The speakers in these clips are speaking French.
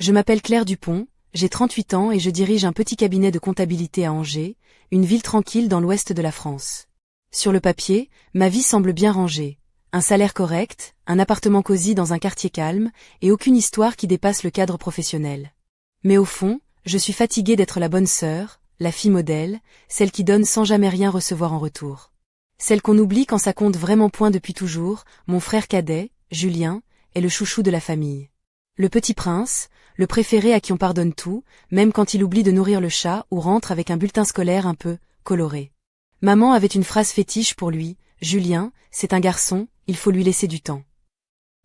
Je m'appelle Claire Dupont, j'ai 38 ans et je dirige un petit cabinet de comptabilité à Angers, une ville tranquille dans l'ouest de la France. Sur le papier, ma vie semble bien rangée. Un salaire correct, un appartement cosy dans un quartier calme, et aucune histoire qui dépasse le cadre professionnel. Mais au fond, je suis fatiguée d'être la bonne sœur, la fille modèle, celle qui donne sans jamais rien recevoir en retour. Celle qu'on oublie quand ça compte vraiment point depuis toujours, mon frère cadet, Julien, est le chouchou de la famille. Le petit prince, le préféré à qui on pardonne tout, même quand il oublie de nourrir le chat ou rentre avec un bulletin scolaire un peu coloré. Maman avait une phrase fétiche pour lui, Julien, c'est un garçon, il faut lui laisser du temps.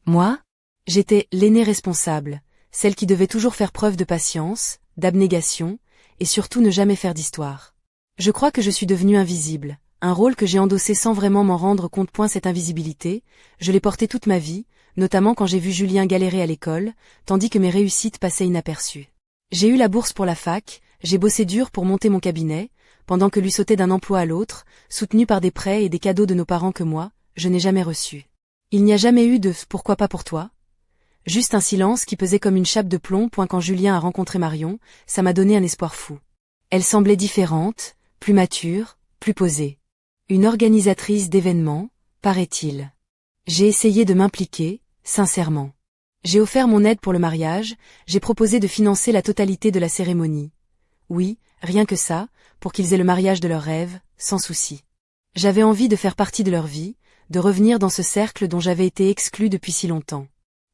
Moi? J'étais l'aînée responsable, celle qui devait toujours faire preuve de patience, d'abnégation, et surtout ne jamais faire d'histoire. Je crois que je suis devenue invisible, un rôle que j'ai endossé sans vraiment m'en rendre compte. Cette invisibilité, je l'ai portée toute ma vie, notamment quand j'ai vu Julien galérer à l'école, tandis que mes réussites passaient inaperçues. J'ai eu la bourse pour la fac, j'ai bossé dur pour monter mon cabinet, pendant que lui sautait d'un emploi à l'autre, soutenu par des prêts et des cadeaux de nos parents que moi, je n'ai jamais reçus. Il n'y a jamais eu de « pourquoi pas pour toi ?» Juste un silence qui pesait comme une chape de plomb. Quand Julien a rencontré Marion, ça m'a donné un espoir fou. Elle semblait différente, plus mature, plus posée. Une organisatrice d'événements, paraît-il. J'ai essayé de m'impliquer, sincèrement. J'ai offert mon aide pour le mariage, j'ai proposé de financer la totalité de la cérémonie. Oui, rien que ça, pour qu'ils aient le mariage de leurs rêves, sans souci. J'avais envie de faire partie de leur vie, de revenir dans ce cercle dont j'avais été exclue depuis si longtemps.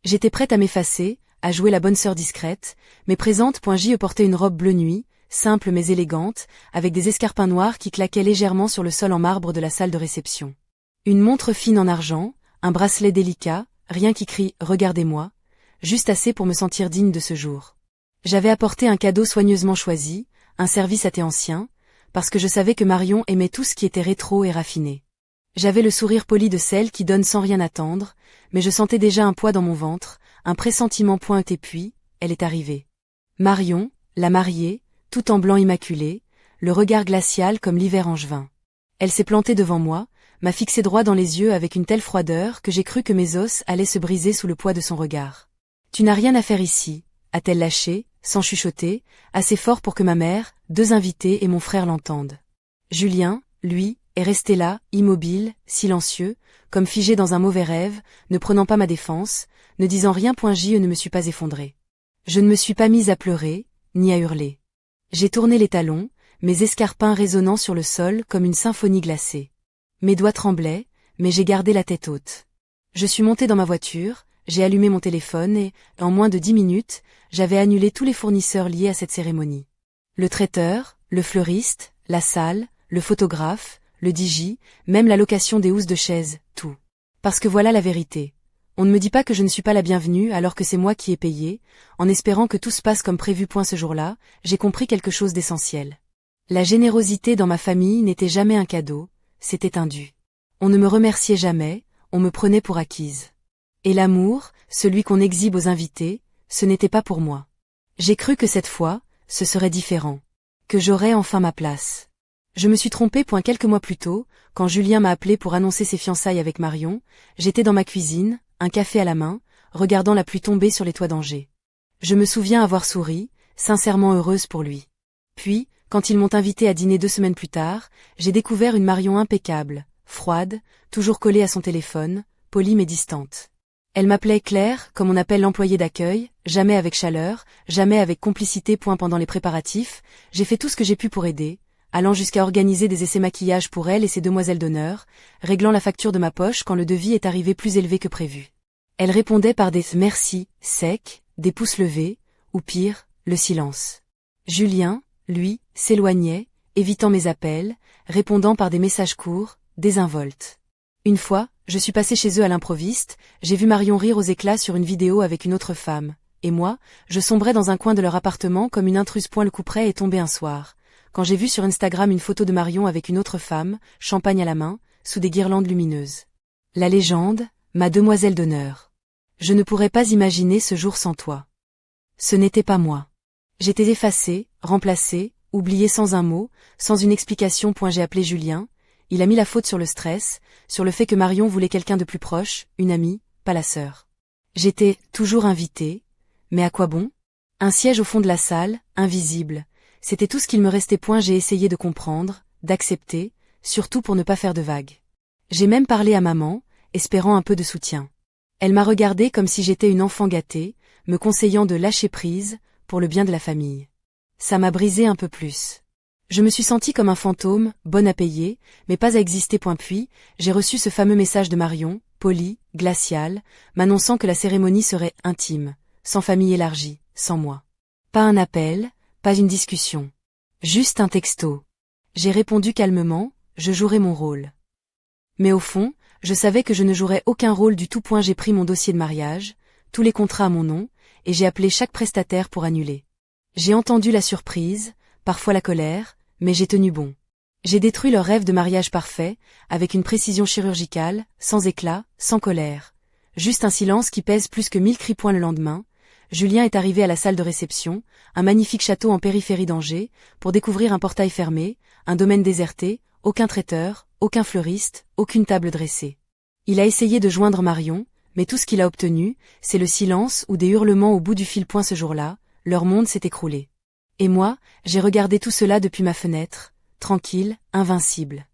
J'étais prête à m'effacer, à jouer la bonne sœur discrète, mais présente. J'y portais une robe bleu nuit, simple mais élégante, avec des escarpins noirs qui claquaient légèrement sur le sol en marbre de la salle de réception. Une montre fine en argent, un bracelet délicat, rien qui crie « Regardez-moi », juste assez pour me sentir digne de ce jour. J'avais apporté un cadeau soigneusement choisi, un service à thé ancien, parce que je savais que Marion aimait tout ce qui était rétro et raffiné. J'avais le sourire poli de celle qui donne sans rien attendre, mais je sentais déjà un poids dans mon ventre, un pressentiment. Et puis, elle est arrivée. Marion, la mariée, tout en blanc immaculé, le regard glacial comme l'hiver angevin. Elle s'est plantée devant moi, m'a fixé droit dans les yeux avec une telle froideur que j'ai cru que mes os allaient se briser sous le poids de son regard. « Tu n'as rien à faire ici », a-t-elle lâché, sans chuchoter, assez fort pour que ma mère, 2 invités et mon frère l'entendent. Julien, lui, est resté là, immobile, silencieux, comme figé dans un mauvais rêve, ne prenant pas ma défense, ne disant rien. Je ne me suis pas effondrée. Je ne me suis pas mise à pleurer, ni à hurler. J'ai tourné les talons, mes escarpins résonnant sur le sol comme une symphonie glacée. Mes doigts tremblaient, mais j'ai gardé la tête haute. Je suis montée dans ma voiture, j'ai allumé mon téléphone et, en moins de 10 minutes, j'avais annulé tous les fournisseurs liés à cette cérémonie. Le traiteur, le fleuriste, la salle, le photographe, le DJ, même la location des housses de chaises, tout. Parce que voilà la vérité. On ne me dit pas que je ne suis pas la bienvenue alors que c'est moi qui ai payé, en espérant que tout se passe comme prévu. Ce jour-là, j'ai compris quelque chose d'essentiel. La générosité dans ma famille n'était jamais un cadeau, c'était un dû. On ne me remerciait jamais, on me prenait pour acquise. Et l'amour, celui qu'on exhibe aux invités, ce n'était pas pour moi. J'ai cru que cette fois, ce serait différent. Que j'aurais enfin ma place. Je me suis trompée. Quelques mois plus tôt, quand Julien m'a appelé pour annoncer ses fiançailles avec Marion, j'étais dans ma cuisine, un café à la main, regardant la pluie tomber sur les toits d'Angers. Je me souviens avoir souri, sincèrement heureuse pour lui. Puis, quand ils m'ont invitée à dîner 2 semaines plus tard, j'ai découvert une Marion impeccable, froide, toujours collée à son téléphone, polie mais distante. Elle m'appelait Claire, comme on appelle l'employé d'accueil, jamais avec chaleur, jamais avec complicité. Pendant les préparatifs, j'ai fait tout ce que j'ai pu pour aider, allant jusqu'à organiser des essais maquillage pour elle et ses demoiselles d'honneur, réglant la facture de ma poche quand le devis est arrivé plus élevé que prévu. Elle répondait par des « merci » secs, des pouces levés, ou pire, le silence. Julien, lui, s'éloignait, évitant mes appels, répondant par des messages courts, désinvoltes. Une fois, je suis passée chez eux à l'improviste, j'ai vu Marion rire aux éclats sur une vidéo avec une autre femme, et moi, je sombrais dans un coin de leur appartement comme une intruse. Le coup près est tombé un soir, quand j'ai vu sur Instagram une photo de Marion avec une autre femme, champagne à la main, sous des guirlandes lumineuses. La légende, ma demoiselle d'honneur. Je ne pourrais pas imaginer ce jour sans toi. Ce n'était pas moi. J'étais effacée, remplacée, oubliée sans un mot, sans une explication. J'ai appelé Julien, il a mis la faute sur le stress, sur le fait que Marion voulait quelqu'un de plus proche, une amie, pas la sœur. J'étais toujours invitée, mais à quoi bon? Un siège au fond de la salle, invisible, c'était tout ce qu'il me restait. J'ai essayé de comprendre, d'accepter, surtout pour ne pas faire de vagues. J'ai même parlé à maman, espérant un peu de soutien. Elle m'a regardé comme si j'étais une enfant gâtée, me conseillant de lâcher prise, pour le bien de la famille. Ça m'a brisé un peu plus. Je me suis sentie comme un fantôme, bonne à payer, mais pas à exister. Puis, j'ai reçu ce fameux message de Marion, poli, glacial, m'annonçant que la cérémonie serait intime, sans famille élargie, sans moi. Pas un appel, pas une discussion. Juste un texto. J'ai répondu calmement, je jouerai mon rôle. Mais au fond, je savais que je ne jouerais aucun rôle du tout. J'ai pris mon dossier de mariage, tous les contrats à mon nom, et j'ai appelé chaque prestataire pour annuler. J'ai entendu la surprise, parfois la colère, mais j'ai tenu bon. J'ai détruit leur rêve de mariage parfait, avec une précision chirurgicale, sans éclat, sans colère. Juste un silence qui pèse plus que 1000 cris. Le lendemain, Julien est arrivé à la salle de réception, un magnifique château en périphérie d'Angers, pour découvrir un portail fermé, un domaine déserté, aucun traiteur, aucun fleuriste, aucune table dressée. Il a essayé de joindre Marion, mais tout ce qu'il a obtenu, c'est le silence ou des hurlements au bout du fil. Ce jour-là, leur monde s'est écroulé. Et moi, j'ai regardé tout cela depuis ma fenêtre, tranquille, invincible.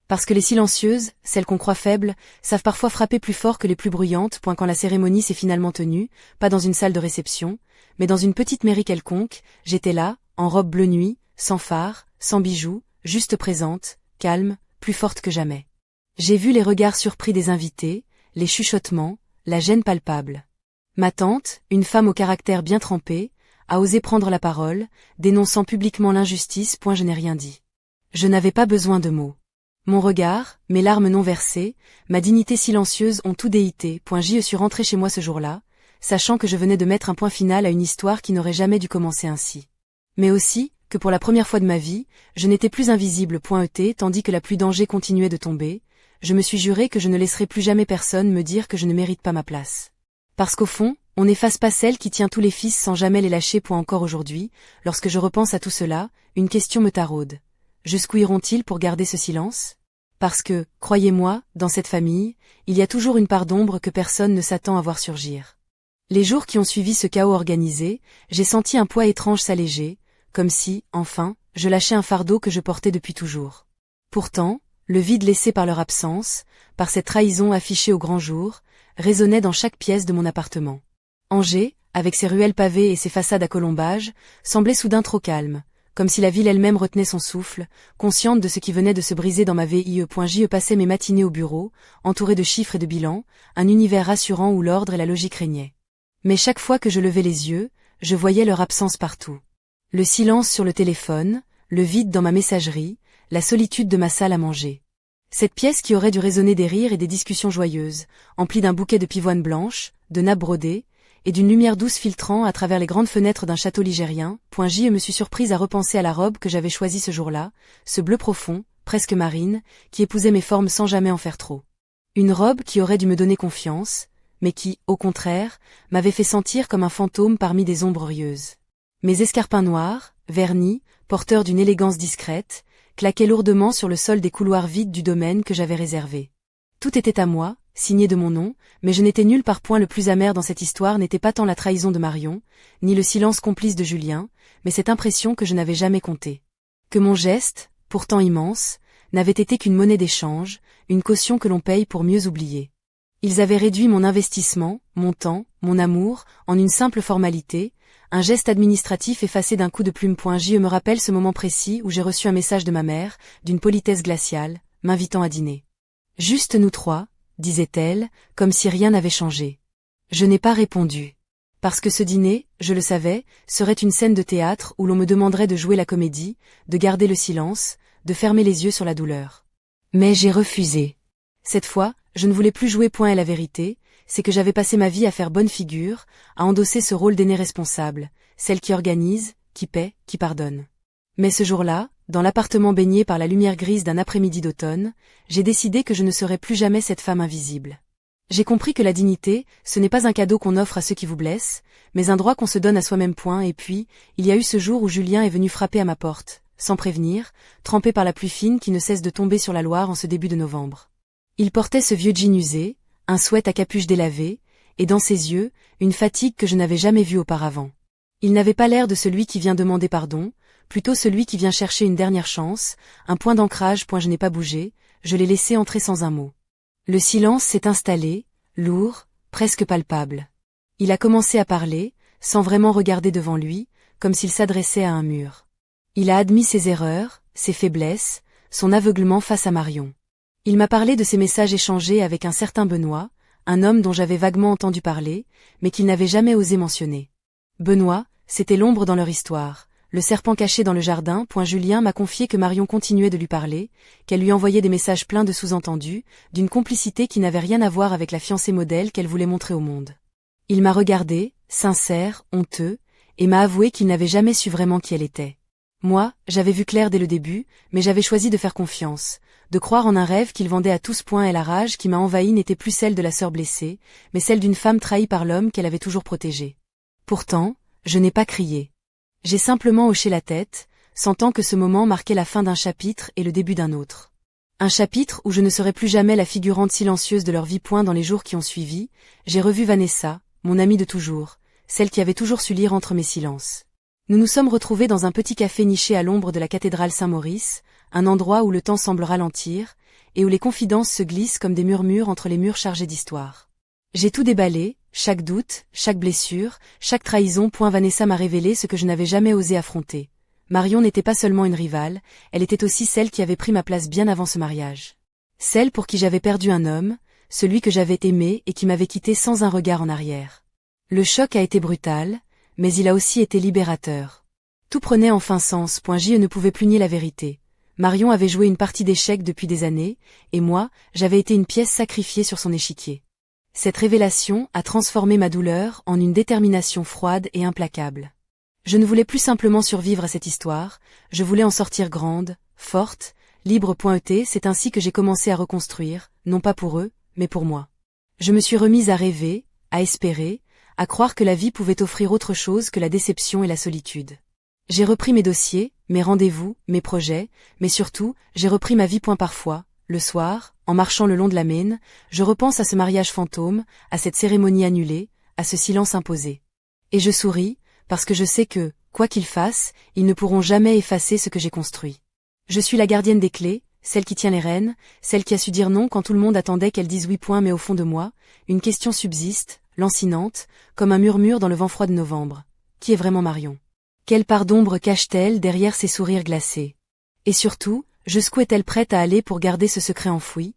Parce que les silencieuses, celles qu'on croit faibles, savent parfois frapper plus fort que les plus bruyantes. Quand la cérémonie s'est finalement tenue, pas dans une salle de réception, mais dans une petite mairie quelconque, j'étais là, en robe bleu nuit, sans phare, sans bijoux, juste présente, calme, plus forte que jamais. J'ai vu les regards surpris des invités, les chuchotements, la gêne palpable. Ma tante, une femme au caractère bien trempé, a osé prendre la parole, dénonçant publiquement l'injustice. Je n'ai rien dit. Je n'avais pas besoin de mots. Mon regard, mes larmes non versées, ma dignité silencieuse ont tout déité. Je suis rentrée chez moi ce jour-là, sachant que je venais de mettre un point final à une histoire qui n'aurait jamais dû commencer ainsi. Mais aussi, que pour la première fois de ma vie, je n'étais plus invisible. Tandis que la pluie d'Angers continuait de tomber, je me suis juré que je ne laisserai plus jamais personne me dire que je ne mérite pas ma place. Parce qu'au fond, on n'efface pas celle qui tient tous les fils sans jamais les lâcher. Encore aujourd'hui, lorsque je repense à tout cela, une question me taraude. Jusqu'où iront-ils pour garder ce silence? Parce que, croyez-moi, dans cette famille, il y a toujours une part d'ombre que personne ne s'attend à voir surgir. Les jours qui ont suivi ce chaos organisé, j'ai senti un poids étrange s'alléger, comme si, enfin, je lâchais un fardeau que je portais depuis toujours. Pourtant, le vide laissé par leur absence, par cette trahison affichée au grand jour, résonnait dans chaque pièce de mon appartement. Angers, avec ses ruelles pavées et ses façades à colombages, semblait soudain trop calme, comme si la ville elle-même retenait son souffle, consciente de ce qui venait de se briser dans ma vie. J'y passais mes matinées au bureau, entourée de chiffres et de bilans, un univers rassurant où l'ordre et la logique régnaient. Mais chaque fois que je levais les yeux, je voyais leur absence partout. Le silence sur le téléphone, le vide dans ma messagerie, la solitude de ma salle à manger. Cette pièce qui aurait dû résonner des rires et des discussions joyeuses, emplie d'un bouquet de pivoine blanche, de nappes brodées, et d'une lumière douce filtrant à travers les grandes fenêtres d'un château ligérien. Je me suis surprise à repenser à la robe que j'avais choisie ce jour-là, ce bleu profond, presque marine, qui épousait mes formes sans jamais en faire trop. Une robe qui aurait dû me donner confiance, mais qui, au contraire, m'avait fait sentir comme un fantôme parmi des ombres rieuses. Mes escarpins noirs, vernis, porteurs d'une élégance discrète, claquaient lourdement sur le sol des couloirs vides du domaine que j'avais réservé. Tout était à moi, signé de mon nom, mais je n'étais nulle part. Le plus amer dans cette histoire n'était pas tant la trahison de Marion, ni le silence complice de Julien, mais cette impression que je n'avais jamais comptée. Que mon geste, pourtant immense, n'avait été qu'une monnaie d'échange, une caution que l'on paye pour mieux oublier. Ils avaient réduit mon investissement, mon temps, mon amour, en une simple formalité, un geste administratif effacé d'un coup de plume. Je me rappelle ce moment précis où j'ai reçu un message de ma mère, d'une politesse glaciale, m'invitant à dîner. Juste nous trois, disait-elle, comme si rien n'avait changé. Je n'ai pas répondu. Parce que ce dîner, je le savais, serait une scène de théâtre où l'on me demanderait de jouer la comédie, de garder le silence, de fermer les yeux sur la douleur. Mais j'ai refusé. Cette fois, je ne voulais plus jouer. Et la vérité, c'est que j'avais passé ma vie à faire bonne figure, à endosser ce rôle d'aînée responsable, celle qui organise, qui paie, qui pardonne. Mais ce jour-là, dans l'appartement baigné par la lumière grise d'un après-midi d'automne, j'ai décidé que je ne serais plus jamais cette femme invisible. J'ai compris que la dignité, ce n'est pas un cadeau qu'on offre à ceux qui vous blessent, mais un droit qu'on se donne à soi-même. Et puis, il y a eu ce jour où Julien est venu frapper à ma porte, sans prévenir, trempé par la pluie fine qui ne cesse de tomber sur la Loire en ce début de novembre. Il portait ce vieux jean usé, un sweat à capuche délavée, et dans ses yeux, une fatigue que je n'avais jamais vue auparavant. Il n'avait pas l'air de celui qui vient demander pardon, plutôt celui qui vient chercher une dernière chance, un point d'ancrage. Je n'ai pas bougé, je l'ai laissé entrer sans un mot. Le silence s'est installé, lourd, presque palpable. Il a commencé à parler, sans vraiment regarder devant lui, comme s'il s'adressait à un mur. Il a admis ses erreurs, ses faiblesses, son aveuglement face à Marion. Il m'a parlé de ses messages échangés avec un certain Benoît, un homme dont j'avais vaguement entendu parler, mais qu'il n'avait jamais osé mentionner. Benoît, c'était l'ombre dans leur histoire, le serpent caché dans le jardin. Julien m'a confié que Marion continuait de lui parler, qu'elle lui envoyait des messages pleins de sous-entendus, d'une complicité qui n'avait rien à voir avec la fiancée modèle qu'elle voulait montrer au monde. Il m'a regardé, sincère, honteux, et m'a avoué qu'il n'avait jamais su vraiment qui elle était. Moi, j'avais vu clair dès le début, mais j'avais choisi de faire confiance, de croire en un rêve qu'il vendait à tous. Et la rage qui m'a envahi n'était plus celle de la sœur blessée, mais celle d'une femme trahie par l'homme qu'elle avait toujours protégée. Pourtant, je n'ai pas crié. J'ai simplement hoché la tête, sentant que ce moment marquait la fin d'un chapitre et le début d'un autre. Un chapitre où je ne serai plus jamais la figurante silencieuse de leur vie. Dans les jours qui ont suivi, j'ai revu Vanessa, mon amie de toujours, celle qui avait toujours su lire entre mes silences. Nous nous sommes retrouvés dans un petit café niché à l'ombre de la cathédrale Saint-Maurice, un endroit où le temps semble ralentir, et où les confidences se glissent comme des murmures entre les murs chargés d'histoire. J'ai tout déballé, chaque doute, chaque blessure, chaque trahison. Vanessa m'a révélé ce que je n'avais jamais osé affronter. Marion n'était pas seulement une rivale, elle était aussi celle qui avait pris ma place bien avant ce mariage. Celle pour qui j'avais perdu un homme, celui que j'avais aimé et qui m'avait quitté sans un regard en arrière. Le choc a été brutal, mais il a aussi été libérateur. Tout prenait enfin sens. Je ne pouvais plus nier la vérité. Marion avait joué une partie d'échecs depuis des années, et moi, j'avais été une pièce sacrifiée sur son échiquier. Cette révélation a transformé ma douleur en une détermination froide et implacable. Je ne voulais plus simplement survivre à cette histoire, je voulais en sortir grande, forte, libre. C'est ainsi que j'ai commencé à reconstruire, non pas pour eux, mais pour moi. Je me suis remise à rêver, à espérer, à croire que la vie pouvait offrir autre chose que la déception et la solitude. J'ai repris mes dossiers, mes rendez-vous, mes projets, mais surtout, j'ai repris ma vie. Parfois, le soir, en marchant le long de la Maine, je repense à ce mariage fantôme, à cette cérémonie annulée, à ce silence imposé. Et je souris, parce que je sais que, quoi qu'ils fassent, ils ne pourront jamais effacer ce que j'ai construit. Je suis la gardienne des clés, celle qui tient les rênes, celle qui a su dire non quand tout le monde attendait qu'elle dise oui. Mais au fond de moi, une question subsiste, lancinante, comme un murmure dans le vent froid de novembre. Qui est vraiment Marion? Quelle part d'ombre cache-t-elle derrière ses sourires glacés? Et surtout, jusqu'où est-elle prête à aller pour garder ce secret enfoui?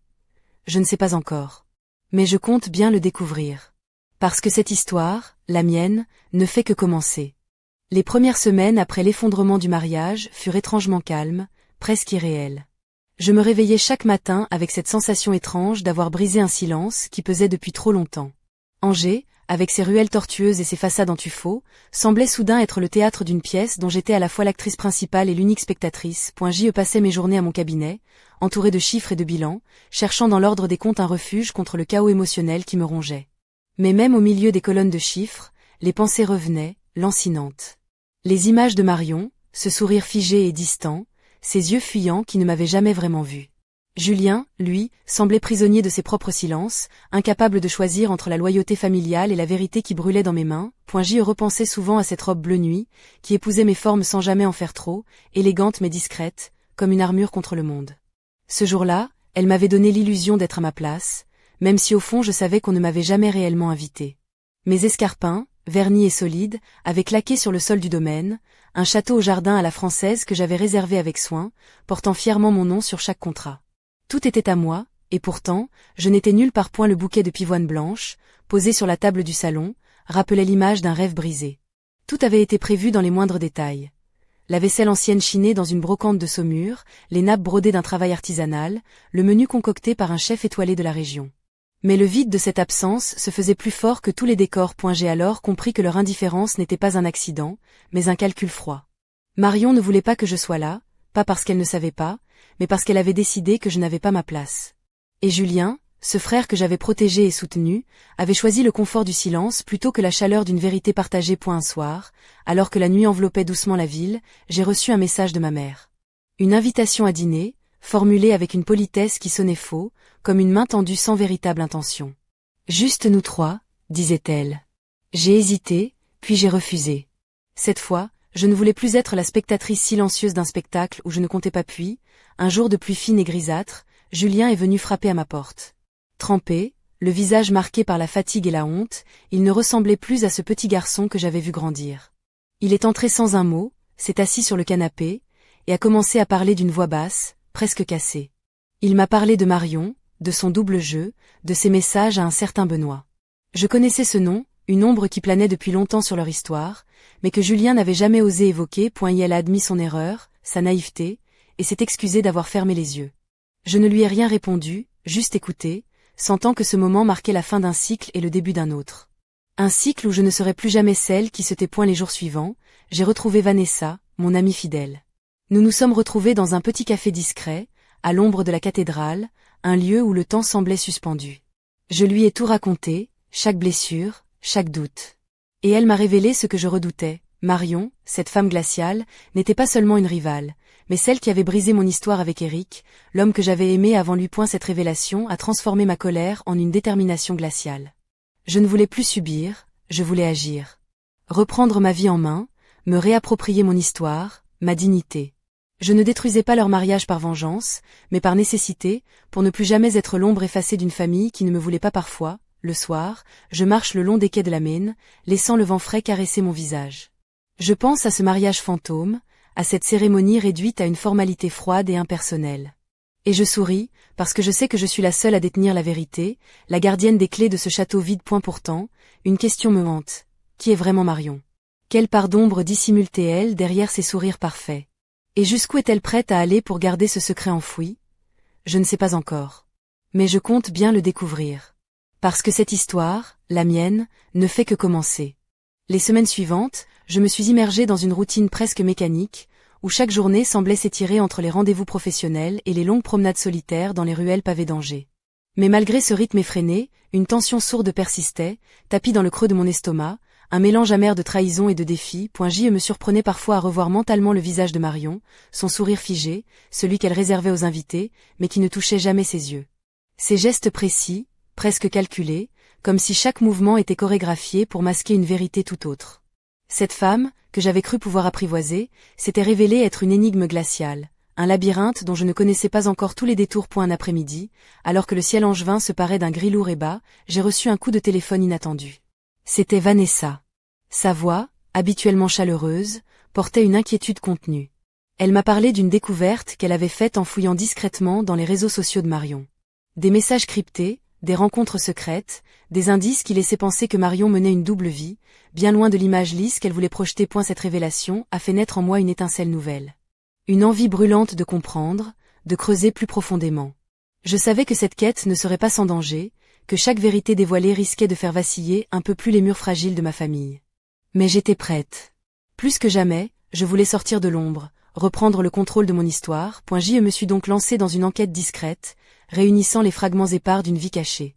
Je ne sais pas encore. Mais je compte bien le découvrir. Parce que cette histoire, la mienne, ne fait que commencer. Les premières semaines après l'effondrement du mariage furent étrangement calmes, presque irréelles. Je me réveillais chaque matin avec cette sensation étrange d'avoir brisé un silence qui pesait depuis trop longtemps. Angers, avec ses ruelles tortueuses et ses façades en tuffeau, semblait soudain être le théâtre d'une pièce dont j'étais à la fois l'actrice principale et l'unique spectatrice. J'y passais mes journées à mon cabinet, entouré de chiffres et de bilans, cherchant dans l'ordre des comptes un refuge contre le chaos émotionnel qui me rongeait. Mais même au milieu des colonnes de chiffres, les pensées revenaient, lancinantes. Les images de Marion, ce sourire figé et distant, ces yeux fuyants qui ne m'avaient jamais vraiment vue. Julien, lui, semblait prisonnier de ses propres silences, incapable de choisir entre la loyauté familiale et la vérité qui brûlait dans mes mains. J'y repensais souvent à cette robe bleu nuit, qui épousait mes formes sans jamais en faire trop, élégante mais discrète, comme une armure contre le monde. Ce jour-là, elle m'avait donné l'illusion d'être à ma place, même si au fond je savais qu'on ne m'avait jamais réellement invitée. Mes escarpins, vernis et solides, avaient claqué sur le sol du domaine, un château au jardin à la française que j'avais réservé avec soin, portant fièrement mon nom sur chaque contrat. Tout était à moi, et pourtant, je n'étais nulle part. Le bouquet de pivoine blanche, posé sur la table du salon, rappelait l'image d'un rêve brisé. Tout avait été prévu dans les moindres détails. La vaisselle ancienne chinée dans une brocante de Saumur, les nappes brodées d'un travail artisanal, le menu concocté par un chef étoilé de la région. Mais le vide de cette absence se faisait plus fort que tous les décors. J'ai alors compris que leur indifférence n'était pas un accident, mais un calcul froid. Marion ne voulait pas que je sois là, pas parce qu'elle ne savait pas, mais parce qu'elle avait décidé que je n'avais pas ma place. Et Julien, ce frère que j'avais protégé et soutenu, avait choisi le confort du silence plutôt que la chaleur d'une vérité partagée. Un soir, alors que la nuit enveloppait doucement la ville, j'ai reçu un message de ma mère. Une invitation à dîner, formulée avec une politesse qui sonnait faux, comme une main tendue sans véritable intention. Juste nous trois, disait-elle. J'ai hésité, puis j'ai refusé. Cette fois, je ne voulais plus être la spectatrice silencieuse d'un spectacle où je ne comptais pas puis, un jour de pluie fine et grisâtre, Julien est venu frapper à ma porte. Trempé, le visage marqué par la fatigue et la honte, il ne ressemblait plus à ce petit garçon que j'avais vu grandir. Il est entré sans un mot, s'est assis sur le canapé, et a commencé à parler d'une voix basse, presque cassée. Il m'a parlé de Marion, de son double jeu, de ses messages à un certain Benoît. Je connaissais ce nom, une ombre qui planait depuis longtemps sur leur histoire, mais que Julien n'avait jamais osé évoquer. Elle a admis son erreur, sa naïveté, et s'est excusé d'avoir fermé les yeux. Je ne lui ai rien répondu, juste écouté, sentant que ce moment marquait la fin d'un cycle et le début d'un autre. Un cycle où je ne serais plus jamais celle qui se tait point les jours suivants. J'ai retrouvé Vanessa, mon amie fidèle. Nous nous sommes retrouvés dans un petit café discret, à l'ombre de la cathédrale, un lieu où le temps semblait suspendu. Je lui ai tout raconté, chaque blessure, chaque doute. Et elle m'a révélé ce que je redoutais. Marion, cette femme glaciale, n'était pas seulement une rivale, mais celle qui avait brisé mon histoire avec Eric, l'homme que j'avais aimé avant lui. Cette révélation a transformé ma colère en une détermination glaciale. Je ne voulais plus subir, je voulais agir. Reprendre ma vie en main, me réapproprier mon histoire, ma dignité. Je ne détruisais pas leur mariage par vengeance, mais par nécessité, pour ne plus jamais être l'ombre effacée d'une famille qui ne me voulait pas. Parfois, le soir, je marche le long des quais de la Maine, laissant le vent frais caresser mon visage. Je pense à ce mariage fantôme, à cette cérémonie réduite à une formalité froide et impersonnelle. Et je souris, parce que je sais que je suis la seule à détenir la vérité, la gardienne des clés de ce château vide. Pourtant, une question me hante. Qui est vraiment Marion? Quelle part d'ombre dissimule-t-elle derrière ses sourires parfaits? Et jusqu'où est-elle prête à aller pour garder ce secret enfoui? Je ne sais pas encore. Mais je compte bien le découvrir. Parce que cette histoire, la mienne, ne fait que commencer. Les semaines suivantes, je me suis immergée dans une routine presque mécanique, où chaque journée semblait s'étirer entre les rendez-vous professionnels et les longues promenades solitaires dans les ruelles pavées d'Angers. Mais malgré ce rythme effréné, une tension sourde persistait, tapie dans le creux de mon estomac, un mélange amer de trahison et de défi. Je me surprenais parfois à revoir mentalement le visage de Marion, son sourire figé, celui qu'elle réservait aux invités, mais qui ne touchait jamais ses yeux. Ses gestes précis, presque calculés, comme si chaque mouvement était chorégraphié pour masquer une vérité tout autre. Cette femme, que j'avais cru pouvoir apprivoiser, s'était révélée être une énigme glaciale, un labyrinthe dont je ne connaissais pas encore tous les détours. Un après-midi, alors que le ciel angevin se parait d'un gris lourd et bas, j'ai reçu un coup de téléphone inattendu. C'était Vanessa. Sa voix, habituellement chaleureuse, portait une inquiétude contenue. Elle m'a parlé d'une découverte qu'elle avait faite en fouillant discrètement dans les réseaux sociaux de Marion. Des messages cryptés, des rencontres secrètes, des indices qui laissaient penser que Marion menait une double vie, bien loin de l'image lisse qu'elle voulait projeter. Cette révélation a fait naître en moi une étincelle nouvelle. Une envie brûlante de comprendre, de creuser plus profondément. Je savais que cette quête ne serait pas sans danger, que chaque vérité dévoilée risquait de faire vaciller un peu plus les murs fragiles de ma famille. Mais j'étais prête. Plus que jamais, je voulais sortir de l'ombre, reprendre le contrôle de mon histoire. Je me suis donc lancée dans une enquête discrète, réunissant les fragments épars d'une vie cachée.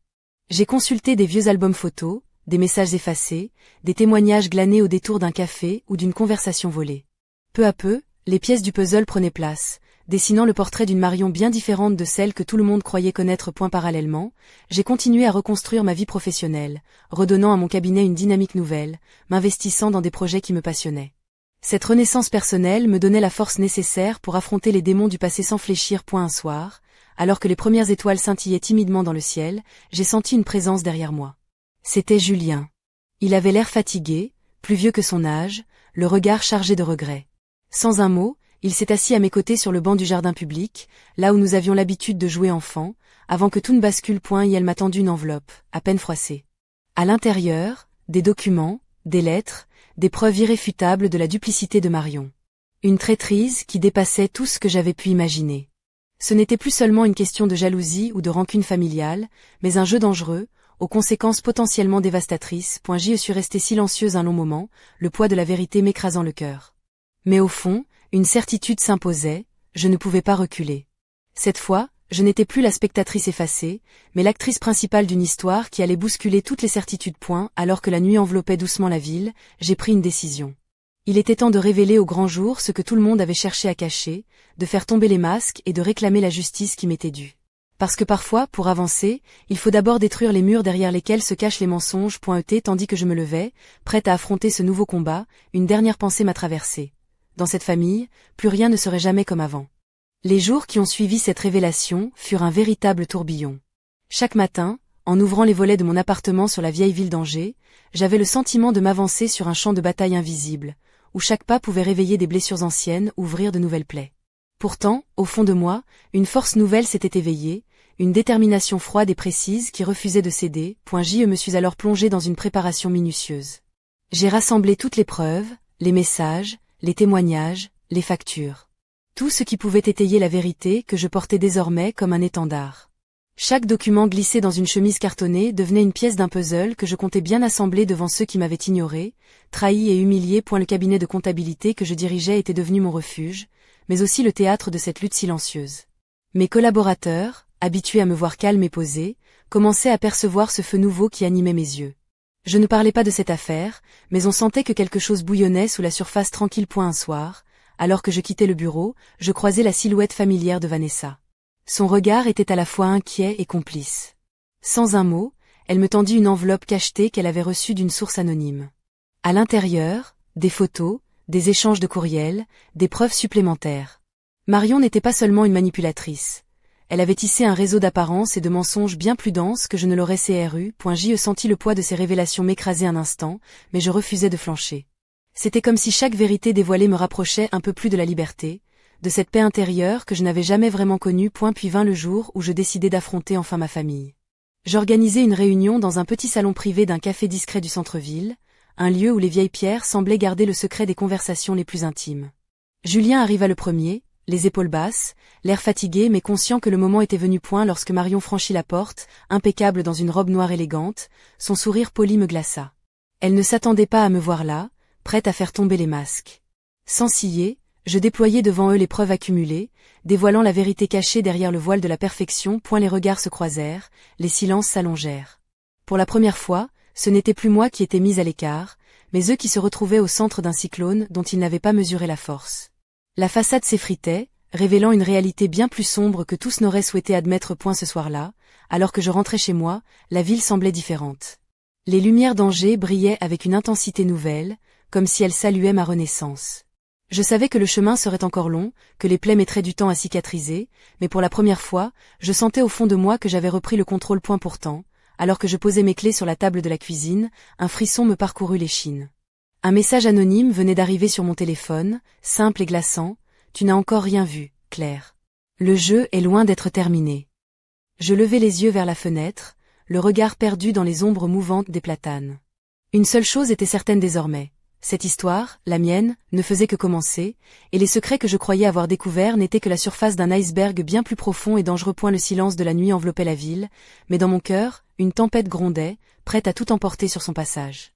J'ai consulté des vieux albums photos, des messages effacés, des témoignages glanés au détour d'un café ou d'une conversation volée. Peu à peu, les pièces du puzzle prenaient place, dessinant le portrait d'une Marion bien différente de celle que tout le monde croyait connaître. Parallèlement, j'ai continué à reconstruire ma vie professionnelle, redonnant à mon cabinet une dynamique nouvelle, m'investissant dans des projets qui me passionnaient. Cette renaissance personnelle me donnait la force nécessaire pour affronter les démons du passé sans fléchir. Un soir, alors que les premières étoiles scintillaient timidement dans le ciel, j'ai senti une présence derrière moi. C'était Julien. Il avait l'air fatigué, plus vieux que son âge, le regard chargé de regrets. Sans un mot, il s'est assis à mes côtés sur le banc du jardin public, là où nous avions l'habitude de jouer enfants, avant que tout ne bascule. Elle m'a tendu une enveloppe, à peine froissée. À l'intérieur, des documents, des lettres, des preuves irréfutables de la duplicité de Marion. Une traîtrise qui dépassait tout ce que j'avais pu imaginer. Ce n'était plus seulement une question de jalousie ou de rancune familiale, mais un jeu dangereux, aux conséquences potentiellement dévastatrices. Je suis restée silencieuse un long moment, le poids de la vérité m'écrasant le cœur. Mais au fond, une certitude s'imposait, je ne pouvais pas reculer. Cette fois, je n'étais plus la spectatrice effacée, mais l'actrice principale d'une histoire qui allait bousculer toutes les certitudes. Alors que la nuit enveloppait doucement la ville, j'ai pris une décision. Il était temps de révéler au grand jour ce que tout le monde avait cherché à cacher, de faire tomber les masques et de réclamer la justice qui m'était due. Parce que parfois, pour avancer, il faut d'abord détruire les murs derrière lesquels se cachent les mensonges. Tandis que je me levais, prête à affronter ce nouveau combat, une dernière pensée m'a traversée. Dans cette famille, plus rien ne serait jamais comme avant. Les jours qui ont suivi cette révélation furent un véritable tourbillon. Chaque matin, en ouvrant les volets de mon appartement sur la vieille ville d'Angers, j'avais le sentiment de m'avancer sur un champ de bataille invisible, où chaque pas pouvait réveiller des blessures anciennes, ouvrir de nouvelles plaies. Pourtant, au fond de moi, une force nouvelle s'était éveillée, une détermination froide et précise qui refusait de céder. Je me suis alors plongé dans une préparation minutieuse. J'ai rassemblé toutes les preuves, les messages, les témoignages, les factures. Tout ce qui pouvait étayer la vérité que je portais désormais comme un étendard. Chaque document glissé dans une chemise cartonnée devenait une pièce d'un puzzle que je comptais bien assembler devant ceux qui m'avaient ignoré, trahi et humilié. Le cabinet de comptabilité que je dirigeais était devenu mon refuge, mais aussi le théâtre de cette lutte silencieuse. Mes collaborateurs, habitués à me voir calme et posé, commençaient à percevoir ce feu nouveau qui animait mes yeux. Je ne parlais pas de cette affaire, mais on sentait que quelque chose bouillonnait sous la surface tranquille. Un soir, alors que je quittais le bureau, je croisai la silhouette familière de Vanessa. Son regard était à la fois inquiet et complice. Sans un mot, elle me tendit une enveloppe cachetée qu'elle avait reçue d'une source anonyme. À l'intérieur, des photos, des échanges de courriels, des preuves supplémentaires. Marion n'était pas seulement une manipulatrice. Elle avait tissé un réseau d'apparences et de mensonges bien plus dense que je ne l'aurais cru. J'y sentis le poids de ces révélations m'écraser un instant, mais je refusais de flancher. C'était comme si chaque vérité dévoilée me rapprochait un peu plus de la liberté, de cette paix intérieure que je n'avais jamais vraiment connue. Puis vint le jour où je décidai d'affronter enfin ma famille. J'organisai une réunion dans un petit salon privé d'un café discret du centre-ville, un lieu où les vieilles pierres semblaient garder le secret des conversations les plus intimes. Julien arriva le premier, les épaules basses, l'air fatigué mais conscient que le moment était venu. Lorsque Marion franchit la porte, impeccable dans une robe noire élégante, son sourire poli me glaça. Elle ne s'attendait pas à me voir là, prête à faire tomber les masques. Sans ciller, je déployai devant eux les preuves accumulées, dévoilant la vérité cachée derrière le voile de la perfection. Les regards se croisèrent, les silences s'allongèrent. Pour la première fois, ce n'était plus moi qui étais mise à l'écart, mais eux qui se retrouvaient au centre d'un cyclone dont ils n'avaient pas mesuré la force. La façade s'effritait, révélant une réalité bien plus sombre que tous n'auraient souhaité admettre. Ce soir-là, alors que je rentrais chez moi, la ville semblait différente. Les lumières d'Angers brillaient avec une intensité nouvelle, comme si elles saluaient ma renaissance. Je savais que le chemin serait encore long, que les plaies mettraient du temps à cicatriser, mais pour la première fois, je sentais au fond de moi que j'avais repris le contrôle. Pourtant, alors que je posais mes clés sur la table de la cuisine, un frisson me parcourut l'échine. Un message anonyme venait d'arriver sur mon téléphone, simple et glaçant. Tu n'as encore rien vu, Claire. Le jeu est loin d'être terminé. Je levai les yeux vers la fenêtre, le regard perdu dans les ombres mouvantes des platanes. Une seule chose était certaine désormais. Cette histoire, la mienne, ne faisait que commencer, et les secrets que je croyais avoir découverts n'étaient que la surface d'un iceberg bien plus profond et dangereux. Le silence de la nuit enveloppait la ville, mais dans mon cœur, une tempête grondait, prête à tout emporter sur son passage.